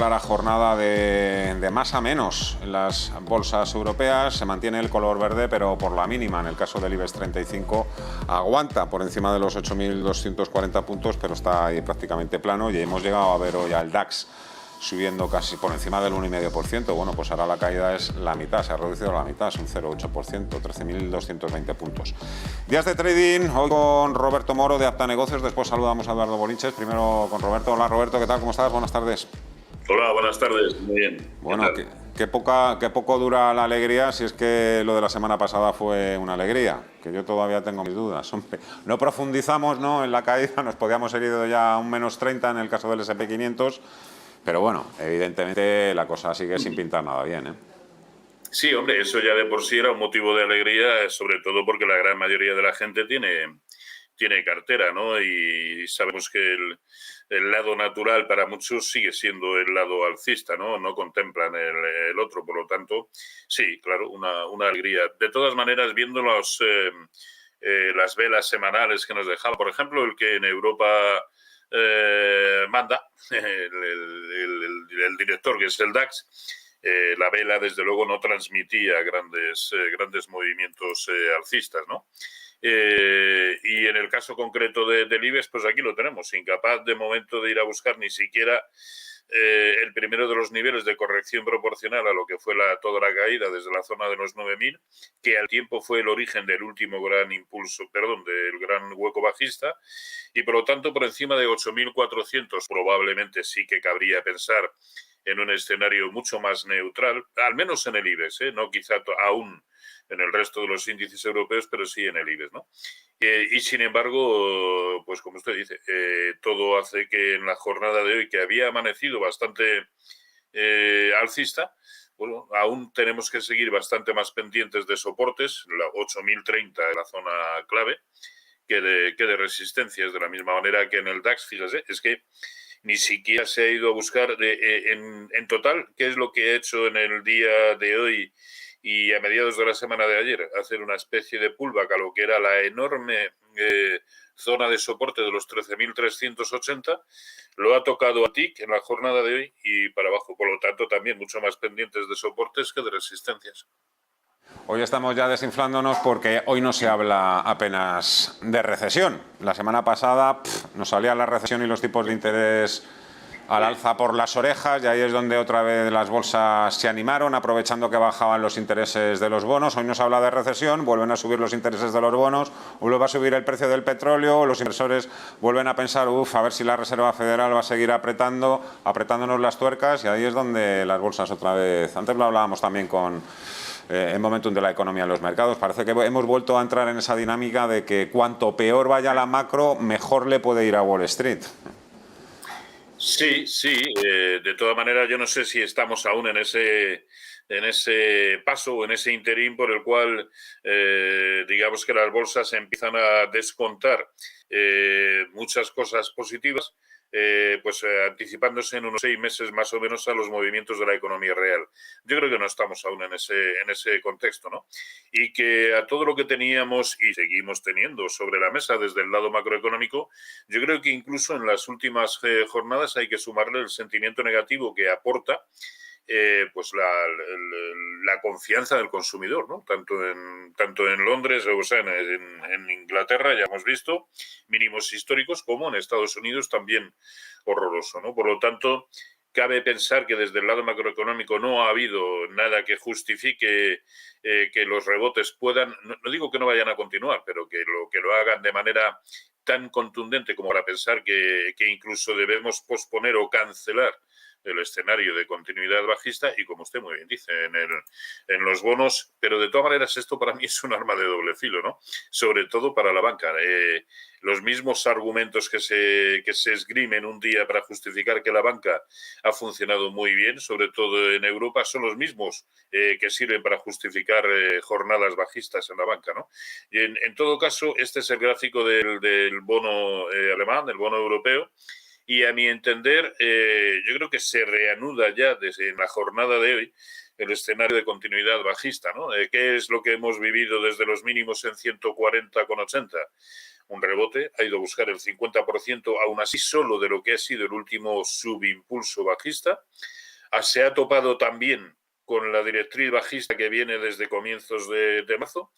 clara jornada de más a menos en las bolsas europeas. Se mantiene el color verde, pero por la mínima. En el caso del IBEX 35 aguanta por encima de los 8.240 puntos, pero está ahí prácticamente plano. Y hemos llegado a ver hoy al DAX subiendo casi por encima del 1,5%. Bueno, pues ahora la caída es la mitad, se ha reducido a la mitad, es un 0,8%, 13.220 puntos. Días de trading, hoy con Roberto Moro de Apta Negocios, después saludamos a Eduardo Bolinches, primero con Roberto. Hola Roberto, ¿qué tal? ¿Cómo estás? Buenas tardes. Hola, buenas tardes, muy bien. Bueno, qué poco dura la alegría, si es que lo de la semana pasada fue una alegría, que yo todavía tengo mis dudas. Hombre, no profundizamos, ¿no?, en la caída, nos podíamos haber ido ya a un menos 30 en el caso del S&P 500, pero bueno, evidentemente la cosa sigue sin pintar nada bien, ¿eh? Sí, hombre, eso ya de por sí era un motivo de alegría, sobre todo porque la gran mayoría de la gente tiene cartera, ¿no? Y sabemos que el lado natural para muchos sigue siendo el lado alcista, ¿no? No contemplan el otro, por lo tanto, sí, claro, una alegría. De todas maneras, viendo las velas semanales que nos dejaba, por ejemplo, el que en Europa manda, el director, que es el DAX, la vela desde luego no transmitía grandes movimientos alcistas, ¿no? Y en el caso concreto del IBEX, pues aquí lo tenemos, incapaz de momento de ir a buscar ni siquiera el primero de los niveles de corrección proporcional a lo que fue toda la caída desde la zona de los 9.000, que al tiempo fue el origen del último gran impulso, del gran hueco bajista, y por lo tanto por encima de 8.400 probablemente sí que cabría pensar en un escenario mucho más neutral, al menos en el IBEX, no quizá aún en el resto de los índices europeos, pero sí en el IBEX, ¿no? Y sin embargo, pues como usted dice, todo hace que en la jornada de hoy, que había amanecido bastante alcista, bueno, aún tenemos que seguir bastante más pendientes de soportes, la 8.030 es la zona clave, que de resistencias, de la misma manera que en el DAX, fíjese, es que ni siquiera se ha ido a buscar en total qué es lo que he hecho en el día de hoy y a mediados de la semana de ayer, hacer una especie de pullback a lo que era la enorme zona de soporte de los 13.380, lo ha tocado a TIC en la jornada de hoy y para abajo, por lo tanto también mucho más pendientes de soportes que de resistencias. Hoy estamos ya desinflándonos porque hoy no se habla apenas de recesión. La semana pasada nos salía la recesión y los tipos de interés al alza por las orejas, y ahí es donde otra vez las bolsas se animaron, aprovechando que bajaban los intereses de los bonos. Hoy nos habla de recesión, vuelven a subir los intereses de los bonos, vuelve a subir el precio del petróleo, los inversores vuelven a pensar, a ver si la Reserva Federal va a seguir apretándonos las tuercas, y ahí es donde las bolsas otra vez, antes lo hablábamos también en momentum de la economía en los mercados, parece que hemos vuelto a entrar en esa dinámica de que cuanto peor vaya la macro, mejor le puede ir a Wall Street. Sí, de todas maneras yo no sé si estamos aún en ese paso o en ese interín por el cual digamos que las bolsas empiezan a descontar muchas cosas positivas, anticipándose en unos 6 meses más o menos a los movimientos de la economía real. Yo creo que no estamos aún en ese contexto, ¿no? Y que a todo lo que teníamos y seguimos teniendo sobre la mesa desde el lado macroeconómico, yo creo que incluso en las últimas jornadas hay que sumarle el sentimiento negativo que aporta la confianza del consumidor, ¿no? Tanto en Londres, o sea, en Inglaterra ya hemos visto mínimos históricos, como en Estados Unidos también horroroso, ¿no? Por lo tanto, cabe pensar que desde el lado macroeconómico no ha habido nada que justifique que los rebotes puedan, no digo que no vayan a continuar, pero que lo hagan de manera tan contundente como para pensar que incluso debemos posponer o cancelar el escenario de continuidad bajista, y como usted muy bien dice, en los bonos, pero de todas maneras esto para mí es un arma de doble filo, ¿no? Sobre todo para la banca. Los mismos argumentos que se esgrimen un día para justificar que la banca ha funcionado muy bien, sobre todo en Europa, son los mismos que sirven para justificar jornadas bajistas en la banca, ¿no? Y en todo caso, este es el gráfico del bono alemán, del bono europeo, Y a mi entender, yo creo que se reanuda ya desde la jornada de hoy el escenario de continuidad bajista, ¿no? ¿Qué es lo que hemos vivido desde los mínimos en 140,80? Un rebote, ha ido a buscar el 50%, aún así solo de lo que ha sido el último subimpulso bajista. Se ha topado también con la directriz bajista que viene desde comienzos de marzo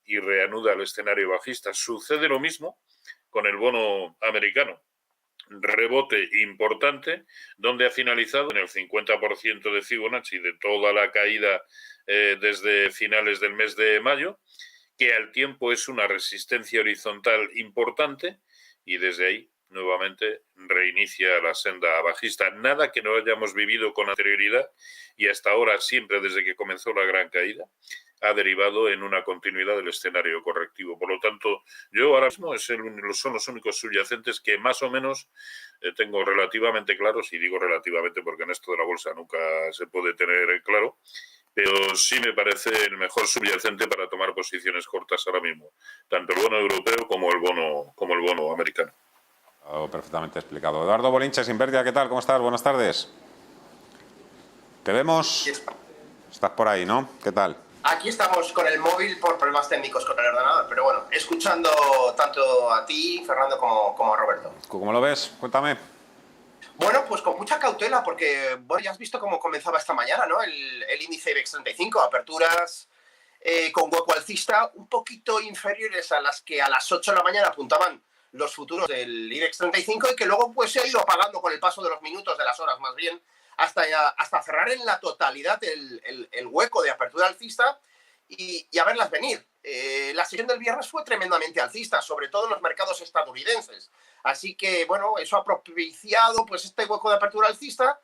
y reanuda el escenario bajista. Sucede lo mismo con el bono americano. Rebote importante, donde ha finalizado en el 50% de Fibonacci de toda la caída desde finales del mes de mayo, que al tiempo es una resistencia horizontal importante y desde ahí nuevamente reinicia la senda bajista. Nada que no hayamos vivido con anterioridad y hasta ahora, siempre desde que comenzó la gran caída, ha derivado en una continuidad del escenario correctivo. Por lo tanto, yo ahora mismo son los únicos subyacentes que más o menos tengo relativamente claros, y digo relativamente porque en esto de la bolsa nunca se puede tener claro, pero sí me parece el mejor subyacente para tomar posiciones cortas ahora mismo, tanto el bono europeo como el bono americano. Perfectamente explicado. Eduardo Bolinches, Invertia, ¿qué tal? ¿Cómo estás? Buenas tardes. ¿Te vemos? Estás por ahí, ¿no? ¿Qué tal? Aquí estamos con el móvil por problemas técnicos con el ordenador, pero bueno, escuchando tanto a ti, Fernando, como a Roberto. ¿Cómo lo ves? Cuéntame. Bueno, pues con mucha cautela, porque bueno, ya has visto cómo comenzaba esta mañana, ¿no? El índice IBEX 35, aperturas con hueco alcista un poquito inferiores a las que a las 8 de la mañana apuntaban los futuros del IBEX 35 y que luego pues se ha ido apagando con el paso de los minutos, de las horas más bien, hasta cerrar en la totalidad el hueco de apertura alcista y a verlas venir. La sesión del viernes fue tremendamente alcista, sobre todo en los mercados estadounidenses. Así que, bueno, eso ha propiciado pues este hueco de apertura alcista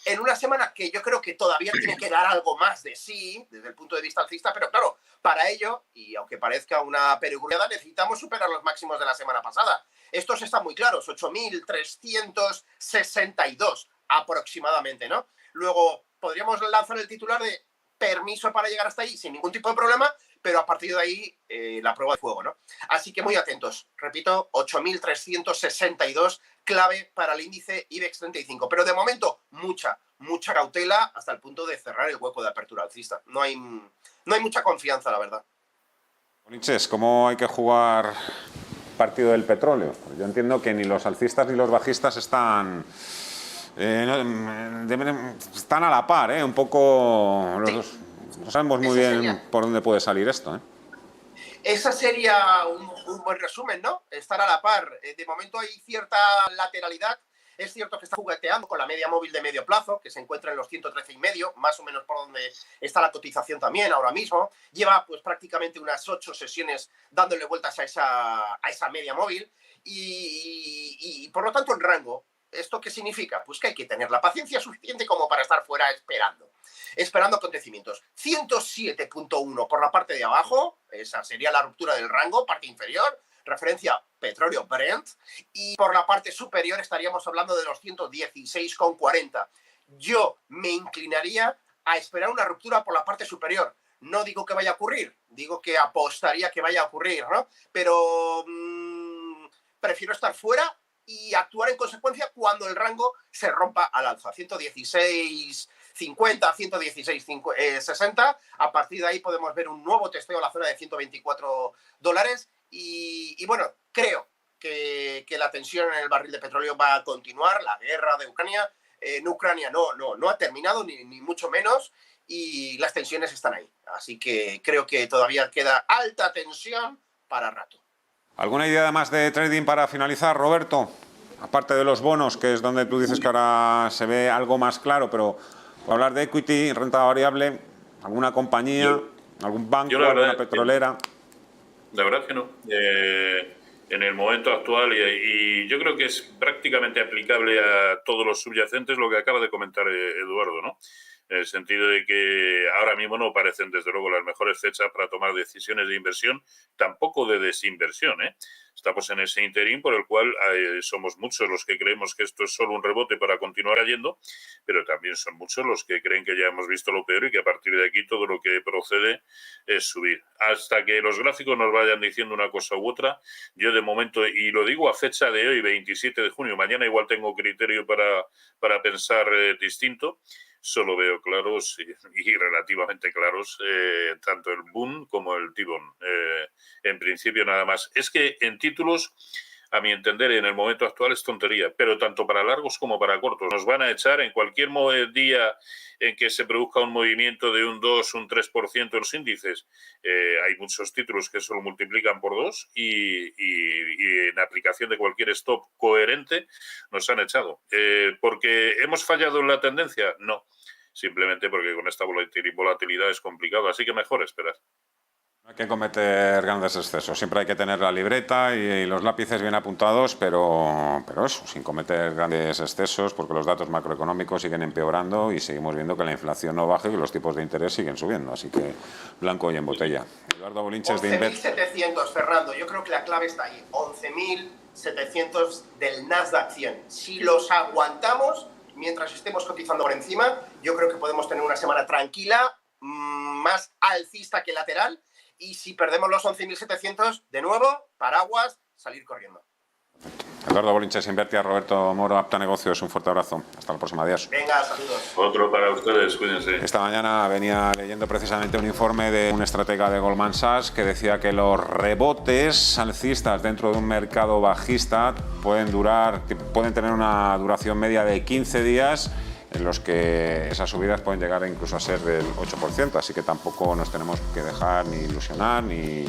en una semana que yo creo que todavía tiene que dar algo más de sí, desde el punto de vista alcista, pero claro, para ello, y aunque parezca una perogrullada, necesitamos superar los máximos de la semana pasada. Estos están muy claros, 8.362 aproximadamente, ¿no? Luego podríamos lanzar el titular de permiso para llegar hasta ahí sin ningún tipo de problema, pero a partir de ahí la prueba de fuego, ¿no? Así que muy atentos. Repito, 8.362 clave para el índice IBEX 35. Pero de momento, mucha cautela hasta el punto de cerrar el hueco de apertura alcista. No hay mucha confianza, la verdad. Bolinches, ¿cómo hay que jugar partido del petróleo? Yo entiendo que ni los alcistas ni los bajistas están a la par, un poco. Sí. No sabemos muy bien por dónde puede salir esto, Esa sería un buen resumen, ¿no? Estar a la par. De momento hay cierta lateralidad. Es cierto que está jugueteando con la media móvil de medio plazo, que se encuentra en los 113,5, más o menos por donde está la cotización también ahora mismo. Lleva pues prácticamente unas 8 sesiones dándole vueltas a esa media móvil y por lo tanto el rango. ¿Esto qué significa? Pues que hay que tener la paciencia suficiente como para estar fuera esperando acontecimientos. 107.1 por la parte de abajo, esa sería la ruptura del rango, parte inferior, referencia petróleo Brent, y por la parte superior estaríamos hablando de los 116,40. Yo me inclinaría a esperar una ruptura por la parte superior. No digo que vaya a ocurrir, digo que apostaría que vaya a ocurrir, ¿no? Pero prefiero estar fuera y actuar en consecuencia cuando el rango se rompa al alza. 116,50, 116,60. A partir de ahí podemos ver un nuevo testeo a la zona de $124. Y bueno, creo que la tensión en el barril de petróleo va a continuar. La guerra de Ucrania, en Ucrania no ha terminado, ni mucho menos, y las tensiones están ahí. Así que creo que todavía queda alta tensión para rato. ¿Alguna idea más de trading para finalizar, Roberto? Aparte de los bonos, que es donde tú dices que ahora se ve algo más claro, pero por hablar de equity, renta variable, ¿alguna compañía, algún banco, alguna petrolera? La verdad que no. En el momento actual, y yo creo que es prácticamente aplicable a todos los subyacentes lo que acaba de comentar Eduardo, ¿no? en el sentido de que ahora mismo no parecen, desde luego, las mejores fechas para tomar decisiones de inversión, tampoco de desinversión, ¿eh? Estamos en ese interín por el cual somos muchos los que creemos que esto es solo un rebote para continuar cayendo, pero también son muchos los que creen que ya hemos visto lo peor y que a partir de aquí todo lo que procede es subir. Hasta que los gráficos nos vayan diciendo una cosa u otra, yo de momento, y lo digo a fecha de hoy, 27 de junio, mañana igual tengo criterio para pensar distinto, solo veo claros y relativamente claros tanto el boom como el T-bone. En principio nada más. Es que en títulos, a mi entender, en el momento actual es tontería, pero tanto para largos como para cortos. Nos van a echar en cualquier día en que se produzca un movimiento de un 2, un 3% en los índices. Hay muchos títulos que eso lo multiplican por 2 y en aplicación de cualquier stop coherente nos han echado. ¿Porque hemos fallado en la tendencia? No, simplemente porque con esta volatilidad es complicado, así que mejor esperar. No hay que cometer grandes excesos, siempre hay que tener la libreta y los lápices bien apuntados, pero eso, sin cometer grandes excesos, porque los datos macroeconómicos siguen empeorando y seguimos viendo que la inflación no baja y que los tipos de interés siguen subiendo, así que blanco y en botella. Eduardo Bolinches de Invet. 11.700, Fernando, yo creo que la clave está ahí, 11.700 del Nasdaq 100. Si los aguantamos, mientras estemos cotizando por encima, yo creo que podemos tener una semana tranquila, más alcista que lateral. Y si perdemos los 11.700, de nuevo, paraguas, salir corriendo. Eduardo Bolinches, Invertia, Roberto Moro, Apta Negocios, un fuerte abrazo. Hasta la próxima, adiós. Venga, saludos. Otro para ustedes, cuídense. Esta mañana venía leyendo precisamente un informe de un estratega de Goldman Sachs que decía que los rebotes alcistas dentro de un mercado bajista pueden tener una duración media de 15 días, en los que esas subidas pueden llegar incluso a ser del 8%, así que tampoco nos tenemos que dejar ni ilusionar ni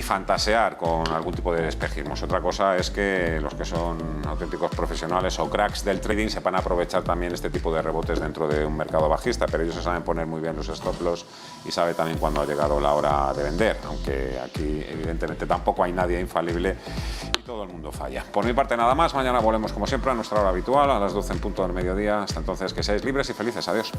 fantasear con algún tipo de espejismos. Otra cosa es que los que son auténticos profesionales o cracks del trading sepan aprovechar también este tipo de rebotes dentro de un mercado bajista, pero ellos se saben poner muy bien los stop loss y saben también cuándo ha llegado la hora de vender, aunque aquí evidentemente tampoco hay nadie infalible y todo el mundo falla. Por mi parte nada más, mañana volvemos como siempre a nuestra hora habitual, a las 12 en punto del mediodía. Hasta entonces, que seáis libres y felices. Adiós.